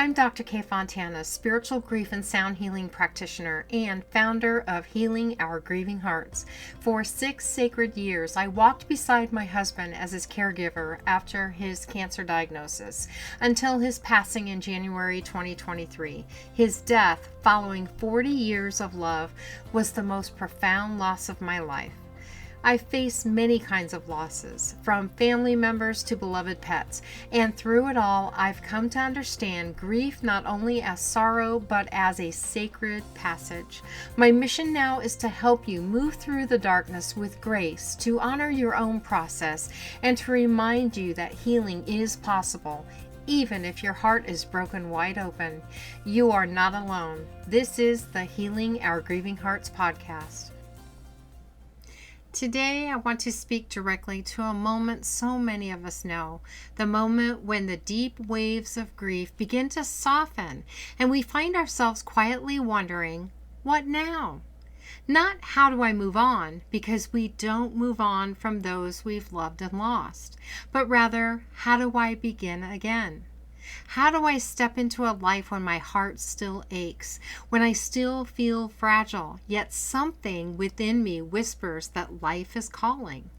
I'm Dr. Kay Fontana, spiritual grief and sound healing practitioner and founder of Healing Our Grieving Hearts. For 6 sacred years, I walked beside my husband as his caregiver after his cancer diagnosis until his passing in January 2023. His death, following 40 years of love, was the most profound loss of my life. I've faced many kinds of losses, from family members to beloved pets, and through it all, I've come to understand grief not only as sorrow, but as a sacred passage. My mission now is to help you move through the darkness with grace, to honor your own process, and to remind you that healing is possible, even if your heart is broken wide open. You are not alone. This is the Healing Our Grieving Hearts podcast. Today, I want to speak directly to a moment so many of us know, the moment when the deep waves of grief begin to soften and we find ourselves quietly wondering, what now? Not how do I move on, because we don't move on from those we've loved and lost, but rather, how do I begin again? How do I step into a life when my heart still aches, when I still feel fragile, yet something within me whispers that life is calling?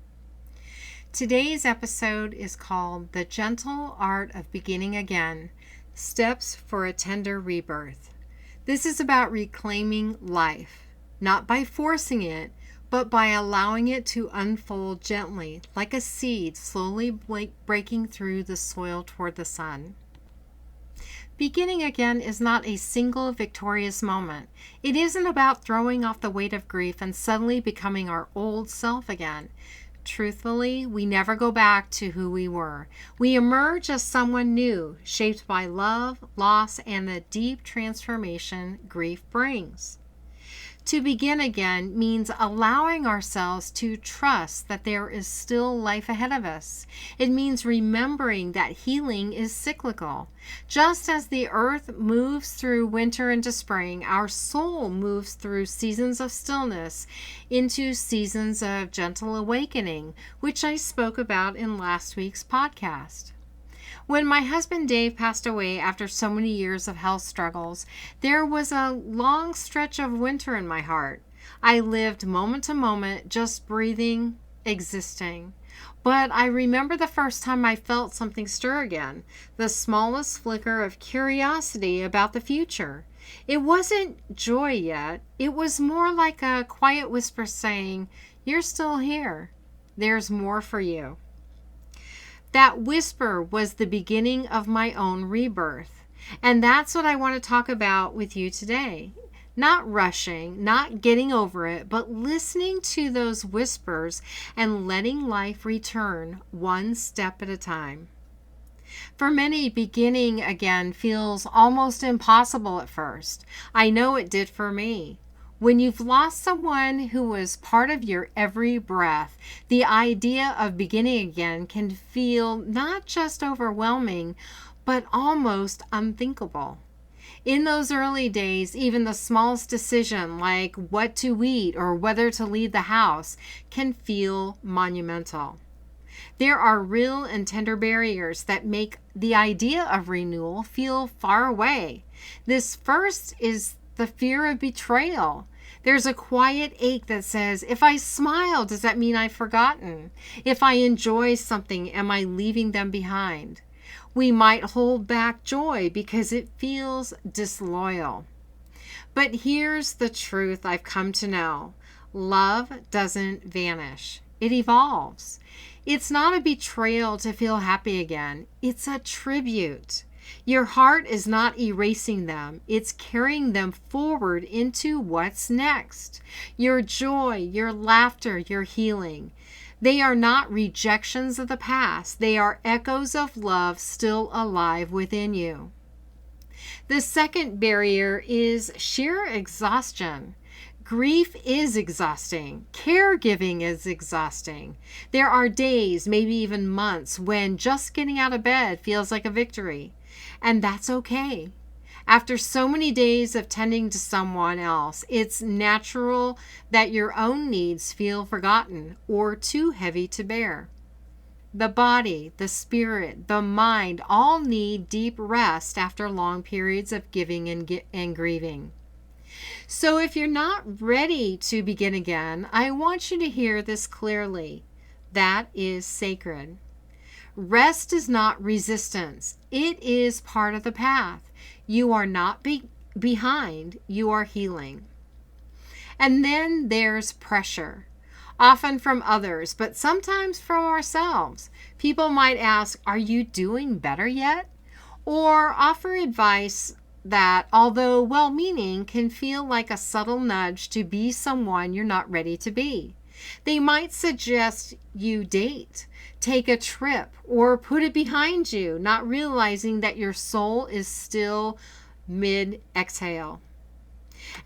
Today's episode is called The Gentle Art of Beginning Again, Steps for a Tender Rebirth. This is about reclaiming life, not by forcing it, but by allowing it to unfold gently, like a seed slowly breaking through the soil toward the sun. Beginning again is not a single victorious moment. It isn't about throwing off the weight of grief and suddenly becoming our old self again. Truthfully, we never go back to who we were. We emerge as someone new, shaped by love, loss, and the deep transformation grief brings. To begin again means allowing ourselves to trust that there is still life ahead of us. It means remembering that healing is cyclical. Just as the earth moves through winter into spring, our soul moves through seasons of stillness into seasons of gentle awakening, which I spoke about in last week's podcast. When my husband Dave passed away after so many years of health struggles, there was a long stretch of winter in my heart. I lived moment to moment, just breathing, existing. But I remember the first time I felt something stir again, the smallest flicker of curiosity about the future. It wasn't joy yet. It was more like a quiet whisper saying, "You're still here. There's more for you." That whisper was the beginning of my own rebirth. And that's what I want to talk about with you today. Not rushing, not getting over it, but listening to those whispers and letting life return one step at a time. For many, beginning again feels almost impossible at first. I know it did for me. When you've lost someone who was part of your every breath, the idea of beginning again can feel not just overwhelming, but almost unthinkable. In those early days, even the smallest decision, like what to eat or whether to leave the house, can feel monumental. There are real and tender barriers that make the idea of renewal feel far away. This first is the fear of betrayal. There's a quiet ache that says, if I smile, does that mean I've forgotten? If I enjoy something, am I leaving them behind? We might hold back joy because it feels disloyal. But here's the truth I've come to know. Love doesn't vanish. It evolves. It's not a betrayal to feel happy again. It's a tribute. Your heart is not erasing them. It's carrying them forward into what's next. Your joy, your laughter, your healing. They are not rejections of the past. They are echoes of love still alive within you. The second barrier is sheer exhaustion. Grief is exhausting. Caregiving is exhausting. There are days, maybe even months, when just getting out of bed feels like a victory. And that's okay. After so many days of tending to someone else, it's natural that your own needs feel forgotten or too heavy to bear. The body, the spirit, the mind all need deep rest after long periods of giving and grieving. So if you're not ready to begin again, I want you to hear this clearly. That is sacred. Rest is not resistance. It is part of the path. You are not behind. You are healing. And then there's pressure, often from others, but sometimes from ourselves. People might ask, "Are you doing better yet?" Or offer advice that, although well-meaning, can feel like a subtle nudge to be someone you're not ready to be. They might suggest you date, take a trip, or put it behind you, not realizing that your soul is still mid-exhale.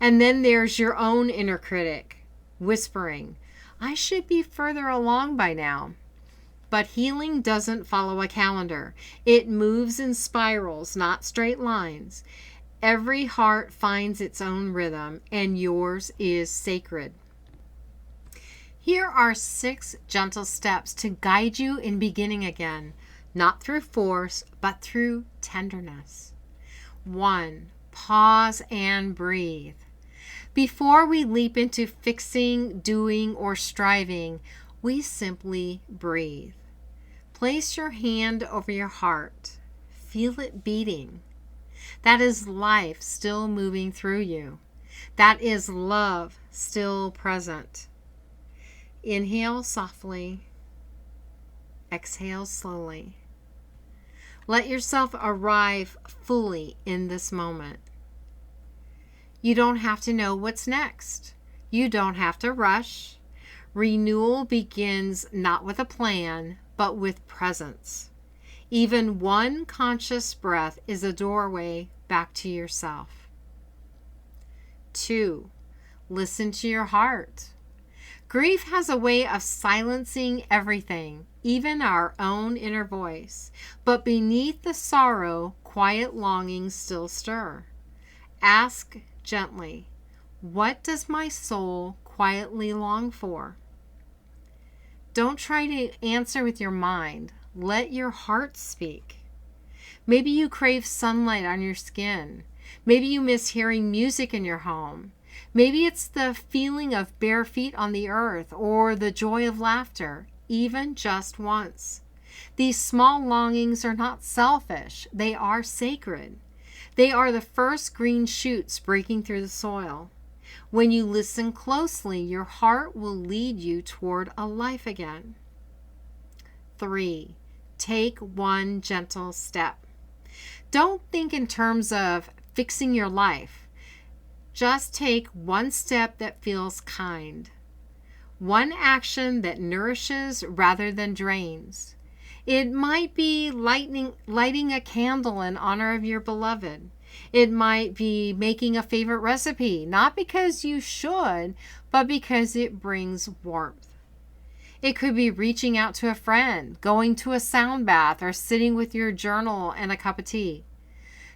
And then there's your own inner critic, whispering, "I should be further along by now." But healing doesn't follow a calendar. It moves in spirals, not straight lines. Every heart finds its own rhythm, and yours is sacred. Here are 6 gentle steps to guide you in beginning again, not through force, but through tenderness. 1. Pause and breathe. Before we leap into fixing, doing, or striving, we simply breathe. Place your hand over your heart. Feel it beating. That is life still moving through you. That is love still present. Inhale softly. Exhale slowly. Let yourself arrive fully in this moment. You don't have to know what's next. You don't have to rush. Renewal begins not with a plan, but with presence. Even one conscious breath is a doorway back to yourself. 2. Listen to your heart. Grief has a way of silencing everything, even our own inner voice. But beneath the sorrow, quiet longings still stir. Ask gently, what does my soul quietly long for? Don't try to answer with your mind. Let your heart speak. Maybe you crave sunlight on your skin. Maybe you miss hearing music in your home. Maybe it's the feeling of bare feet on the earth or the joy of laughter, even just once. These small longings are not selfish. They are sacred. They are the first green shoots breaking through the soil. When you listen closely, your heart will lead you toward a life again. 3. Take one gentle step. Don't think in terms of fixing your life. Just take one step that feels kind. One action that nourishes rather than drains. It might be lighting a candle in honor of your beloved. It might be making a favorite recipe, not because you should, but because it brings warmth. It could be reaching out to a friend, going to a sound bath, or sitting with your journal and a cup of tea.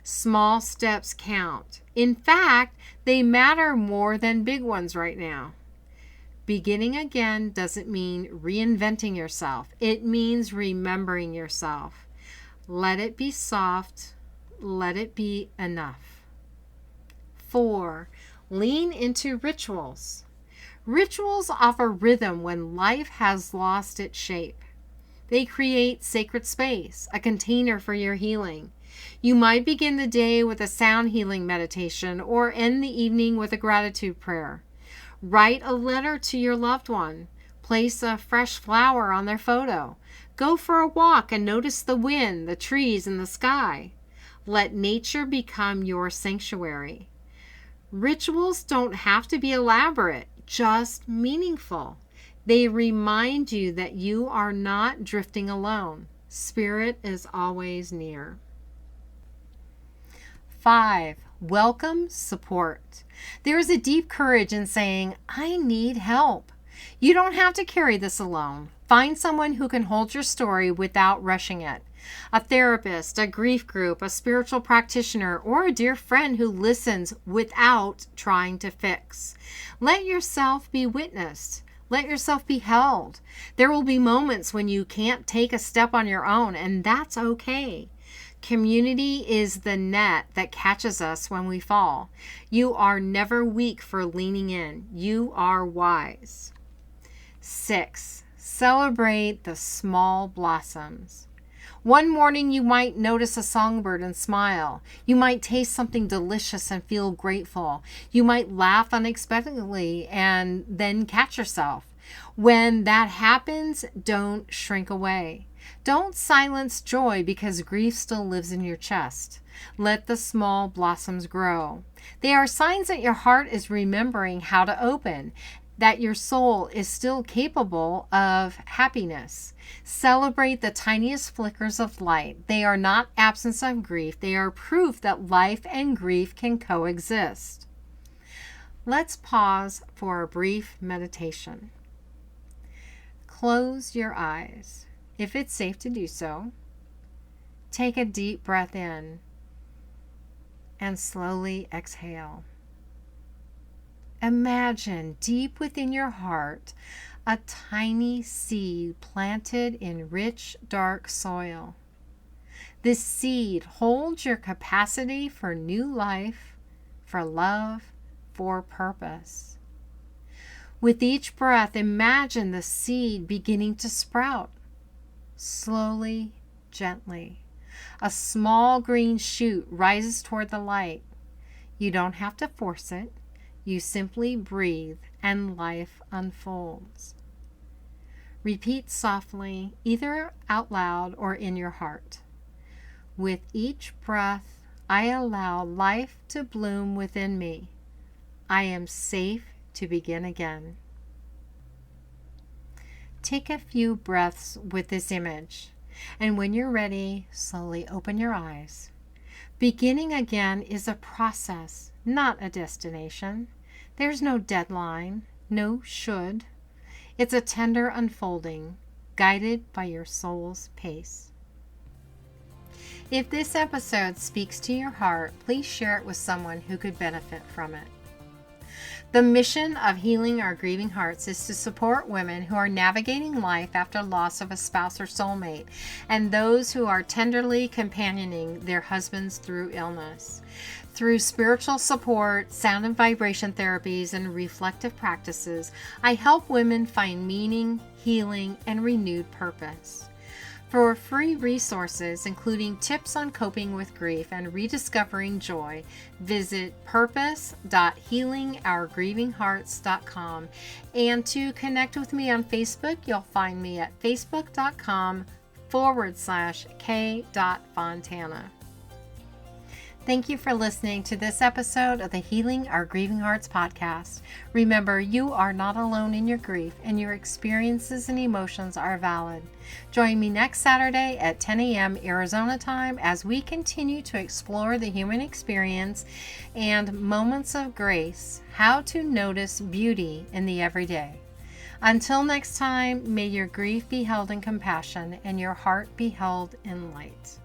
Small steps count. In fact, they matter more than big ones right now. Beginning again doesn't mean reinventing yourself. It means remembering yourself. Let it be soft. Let it be enough. 4. Lean into rituals. Rituals offer rhythm when life has lost its shape. They create sacred space, a container for your healing. You might begin the day with a sound healing meditation or end the evening with a gratitude prayer. Write a letter to your loved one. Place a fresh flower on their photo. Go for a walk and notice the wind, the trees, and the sky. Let nature become your sanctuary. Rituals don't have to be elaborate, just meaningful. They remind you that you are not drifting alone. Spirit is always near. 5. Welcome support. There is a deep courage in saying, I need help. You don't have to carry this alone. Find someone who can hold your story without rushing it. A therapist, a grief group, a spiritual practitioner, or a dear friend who listens without trying to fix. Let yourself be witnessed. Let yourself be held. There will be moments when you can't take a step on your own, and that's okay. Community is the net that catches us when we fall. You are never weak for leaning in. You are wise. 6. Celebrate the small blossoms. One morning you might notice a songbird and smile. You might taste something delicious and feel grateful. You might laugh unexpectedly and then catch yourself. When that happens, don't shrink away. Don't silence joy because grief still lives in your chest. Let the small blossoms grow. They are signs that your heart is remembering how to open, that your soul is still capable of happiness. Celebrate the tiniest flickers of light. They are not absence of grief. They are proof that life and grief can coexist. Let's pause for a brief meditation. Close your eyes, if it's safe to do so. Take a deep breath in and slowly exhale. Imagine deep within your heart a tiny seed planted in rich, dark soil. This seed holds your capacity for new life, for love, for purpose. With each breath, imagine the seed beginning to sprout. Slowly, gently, a small green shoot rises toward the light. You don't have to force it. You simply breathe and life unfolds. Repeat softly, either out loud or in your heart. With each breath, I allow life to bloom within me. I am safe to begin again. Take a few breaths with this image, and when you're ready, slowly open your eyes. Beginning again is a process, not a destination. There's no deadline, no should. It's a tender unfolding, guided by your soul's pace. If this episode speaks to your heart, please share it with someone who could benefit from it. The mission of Healing Our Grieving Hearts is to support women who are navigating life after loss of a spouse or soulmate, and those who are tenderly companioning their husbands through illness. Through spiritual support, sound and vibration therapies, and reflective practices, I help women find meaning, healing, and renewed purpose. For free resources, including tips on coping with grief and rediscovering joy, visit purpose.healingourgrievinghearts.com. And to connect with me on Facebook, you'll find me at facebook.com/k.fontana. Thank you for listening to this episode of the Healing Our Grieving Hearts podcast. Remember, you are not alone in your grief, and your experiences and emotions are valid. Join me next Saturday at 10 a.m. Arizona time as we continue to explore the human experience and moments of grace, how to notice beauty in the everyday. Until next time, may your grief be held in compassion and your heart be held in light.